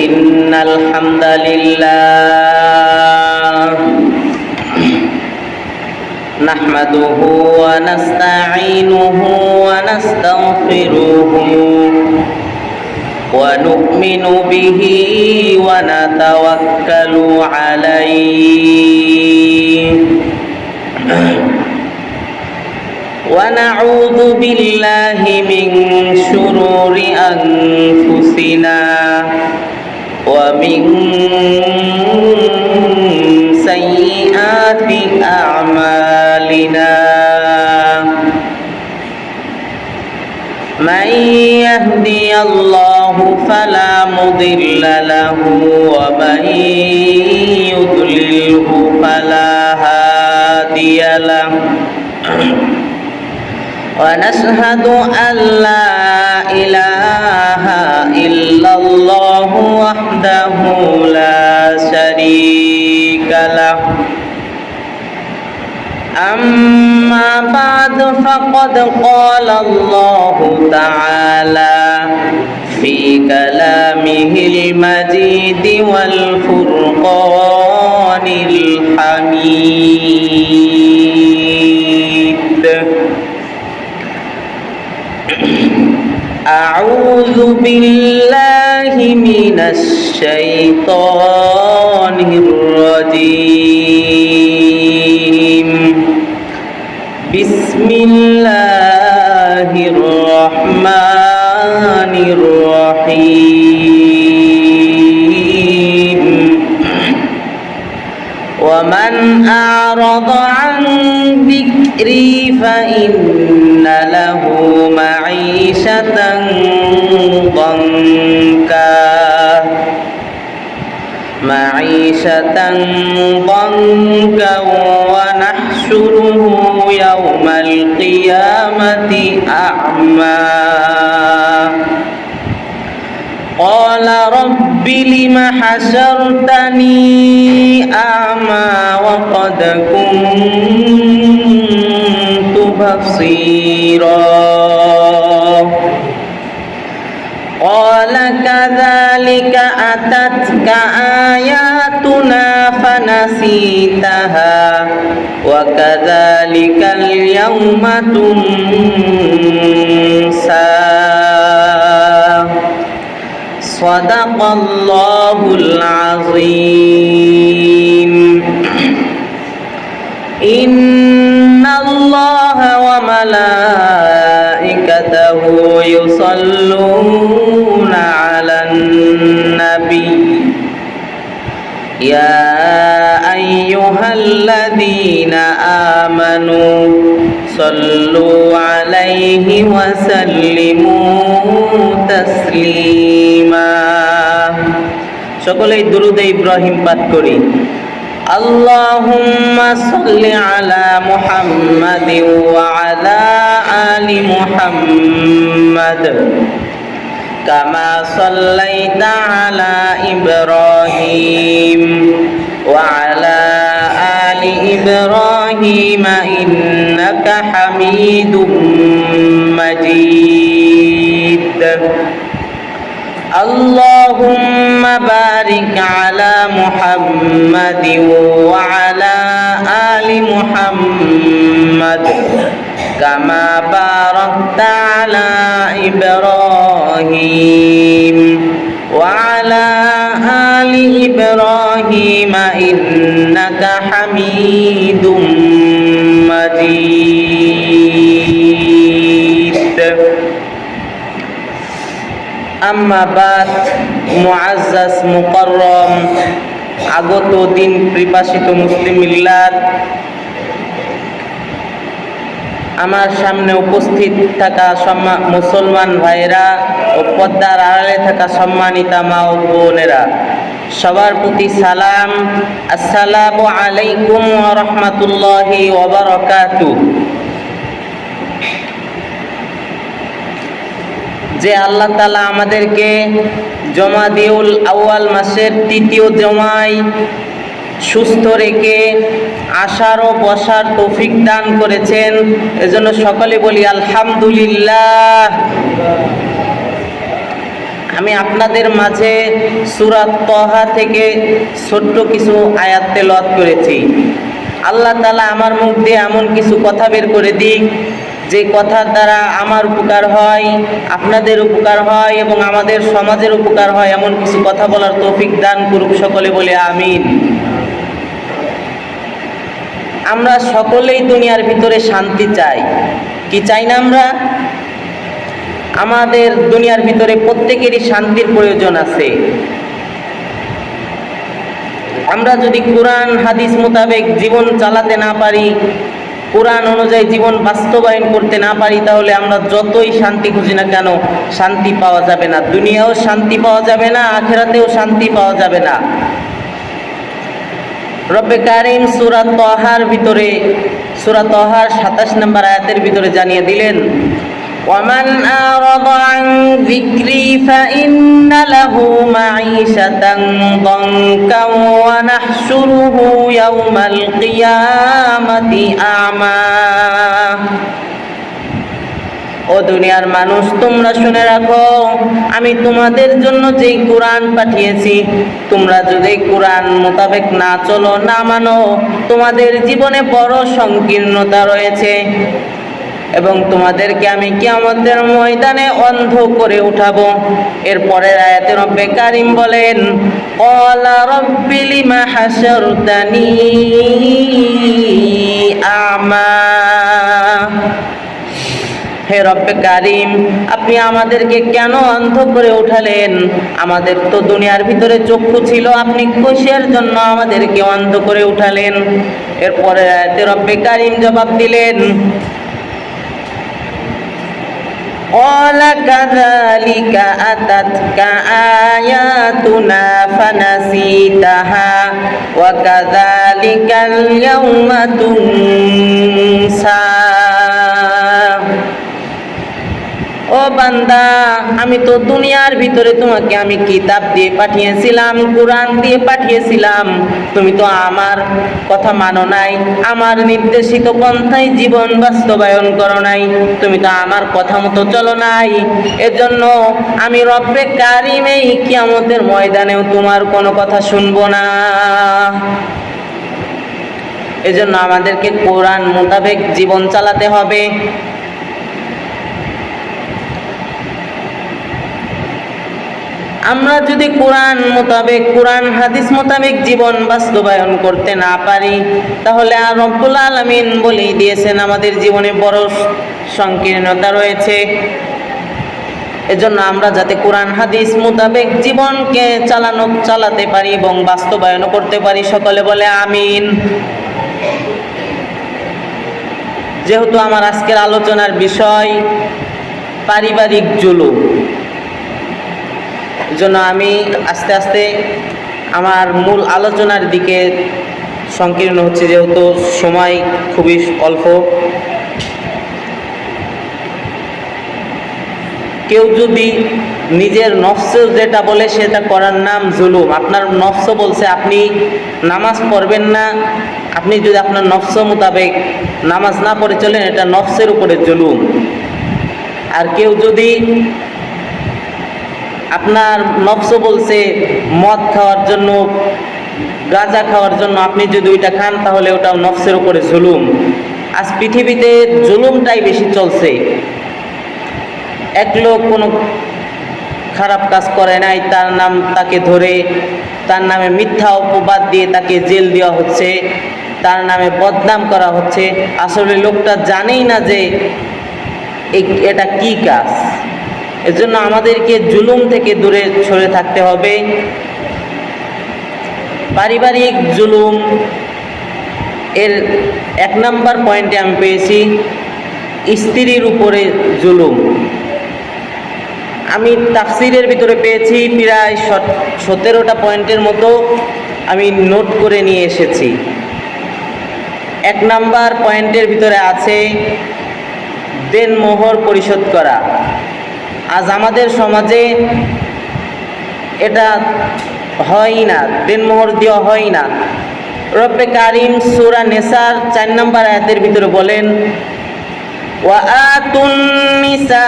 إن الحمد لله نحمده ونستعينه ونستغفره ونؤمن به ونتوكل عليه ونعوذ بالله من شرور أنفسنا ومن سيئات أعمالنا من يهدي الله فلا مضل له ومن يضلله فلا هادي له ونشهد أن لا إله إلا الله وحده لا شريك له أما بعد فقد قال الله تعالى في كلامه المجيد والفرقان الحميد أعوذ بالله من الشيطان الرجيم بسم الله الرحمن الرحيم ومن أعرض عن ذكري فإن له معيشة ضنكا ونحشره يوم القيامة أعمى قال رب لم حشرتني أعمى وقد كنت بصيرا قال كذلك أتتك آياتنا فنسيتها وكذلك اليوم تنسى صدق الله العظيم إن الله وملائكته يصلون على النبي يا أيها الذين آمنوا صلوا عليه وسلموا تسليما সকলেই দুরূদ ইব্রাহিম পাঠ করি اللهم صل على محمد وعلى آل محمد كما صليت على إبراهيم وعلى آل إبراهيم إنك حميد مجيد اللهم بارك على محمد وعلى آل محمد كما باركت على إبراهيم وعلى آل إبراهيم إنك حميد مجيد আম্মা বাদ মুআজ্জাজ মুকাররম আগত দিন পিপাসিত মুসলিম মিল্লাত আমার সামনে উপস্থিত থাকা মুসলমান ভাইরা ও পর্দার আড়ালে থাকা সম্মানিতা মা ও বোনেরা সবার প্রতি সালাম আসসালামু আলাইকুম ওয়া রাহমাতুল্লাহি ওয়া বারাকাতুহু যে আল্লাহ তাআলা আমাদেরকে জমাদিউল আউয়াল মাসের তৃতীয় জমায় সুস্থ রেখে আসার ও বসার তৌফিক দান করেছেন, এজন্য সকলে বলি আলহামদুলিল্লাহ। আমি আপনাদের মাঝে সূরা তহা থেকে ছোট্ট কিছু আয়াত তেলাওয়াত করেছি। আল্লাহ তাআলা আমার মুখ দিয়ে এমন কিছু কথা বের করে দিক, যে কথার দ্বারা আমার উপকার হয়, আপনাদের উপকার হয় এবং আমাদের সমাজের উপকার হয়, এমন কিছু কথা বলার তৌফিক দান করুক। সকলে বলে আমিন। আমরা সকলেই দুনিয়ার ভিতরে শান্তি চাই, কি চাই না আমরা? আমাদের দুনিয়ার ভিতরে প্রত্যেকেরই শান্তির প্রয়োজন আছে। আমরা যদি কোরআন হাদিস মোতাবেক জীবন চালাতে না পারি, কোরআন অনুযায়ী জীবন বাস্তবায়ন করতে না পারি, তাহলে আমরা যতই শান্তি খুঁজি না কেন শান্তি পাওয়া যাবে না। দুনিয়াও শান্তি পাওয়া যাবে না, আখিরাতেও শান্তি পাওয়া যাবে না। রব্বে কারীম সূরা তহার ভিতরে, সূরা তহার ২৭ নম্বর আয়াতের ভিতরে জানিয়ে দিলেন, وَمَنْ أَعْرَضَ عَنْ ذِكْرِي فَإِنَّ لَهُ مَعِيشَةً ضَنكًا وَنَحْشُرُهُ يَوْمَ الْقِيَامَةِ أَعْمَى। ও দুনিয়ার মানুষ, তোমরা শুনে রাখো, আমি তোমাদের জন্য যেই কোরআন পাঠিয়েছি, তোমরা যদি কোরআন মোতাবেক না চলো, না মানো, তোমাদের জীবনে বড় সংকীর্ণতা রয়েছে এবং তোমাদেরকে আমি কিয়ামতের ময়দানে অন্ধ করে উঠাবো। এরপরের আয়াতে রব্বে কারীম বলেন, ক্বালা রাব্বি লিমা হাশারতানি আ'মা। হে রব্বে কারীম, আপনি আমাদেরকে কেন অন্ধ করে উঠালেন? আমাদের তো দুনিয়ার ভিতরে চক্ষু ছিল, আপনি কিসের জন্য আমাদেরকে অন্ধ করে উঠালেন? এরপরের আয়াতে রব্বে কারীম জবাব দিলেন, قال كذلك أتتك آياتنا فنسيتها وكذلك اليوم تنسى। ও বান্দা, আমি তো দুনিয়ার ভিতরে তোমাকে আমি কিতাব দিয়ে পাঠিয়েছিলাম, কোরআন দিয়ে পাঠিয়েছিলাম, তুমি তো আমার কথা মানো নাই, আমার নির্দেশিত পন্থায় জীবন বাস্তবায়ন করো নাই, তুমি তো আমার কথা মতো চলো নাই। এজন্য আমি রব্বে কারীম এই কিয়ামতের ময়দানেও তোমার কোনো কথা শুনবো না। এজন্য আমাদেরকে কোরআন মোতাবেক জীবন চালাতে হবে। আমরা যদি কোরআন মোতাবেক, কোরআন হাদিস মোতাবেক জীবন বাস্তবায়ন করতে না পারি, তাহলে আর রব্বুল আলামিন বলেই দিয়েছেন আমাদের জীবনে বড় সংকীর্ণতা রয়েছে। এজন্য আমরা যাতে কোরআন হাদিস মোতাবেক জীবনকে চালাতে পারি এবং বাস্তবায়ন করতে পারি, সকলে বলে আমিন। যেহেতু আমার আজকের আলোচনার বিষয় পারিবারিক জুলুম, জন্য আমি আস্তে আস্তে আমার মূল আলোচনার দিকে সংকীর্ণ হচ্ছে, যেহেতু সময় খুবই অল্প। কেউ যদি নিজের নফস যেটা বলে সেটা করার নাম জুলুম। আপনার নফস বলছে আপনি নামাজ পড়বেন না, আপনি যদি আপনার নফস মোতাবেক নামাজ না পড়ে চলেন, এটা নফসের উপরে জুলুম। আর কেউ যদি আপনার নফস বলছে মদ খাওয়ার জন্য, গাঁজা খাওয়ার জন্য, আপনি যদি ওইটা খান, তাহলে ওটাও নফসের উপরে জুলুম। আজ পৃথিবীতে জুলুমটাই বেশি চলছে। এক লোক কোনো খারাপ কাজ করে নাই, তাকে ধরে তার নামে মিথ্যা অপবাদ দিয়ে তাকে জেল দেওয়া হচ্ছে, তার নামে বদনাম করা হচ্ছে। আসলে লোকটা জানেই না যে এটা কি কাজ। এজন্য আমাদেরকে জুলুম থেকে দূরে সরে থাকতে হবে। পারিবারিক জুলুম এর 1 নম্বর পয়েন্টে আমি পেয়েছি স্ত্রীর উপরে জুলুম। আমি তাফসিরের ভিতরে পেয়েছি প্রায় 17টা পয়েন্টের মতো আমি নোট করে নিয়ে এসেছি। 1 নম্বর পয়েন্টের ভিতরে আছে দেনমোহর পরিশোধ করা। আজ আমাদের সমাজে এটা হয় না, দেনমোহর দেওয়া হয় না। রব্বে কারীম সূরা নিসার 4 নম্বর আয়াতের ভিতরে বলেন, ওয়া আতুন নিসা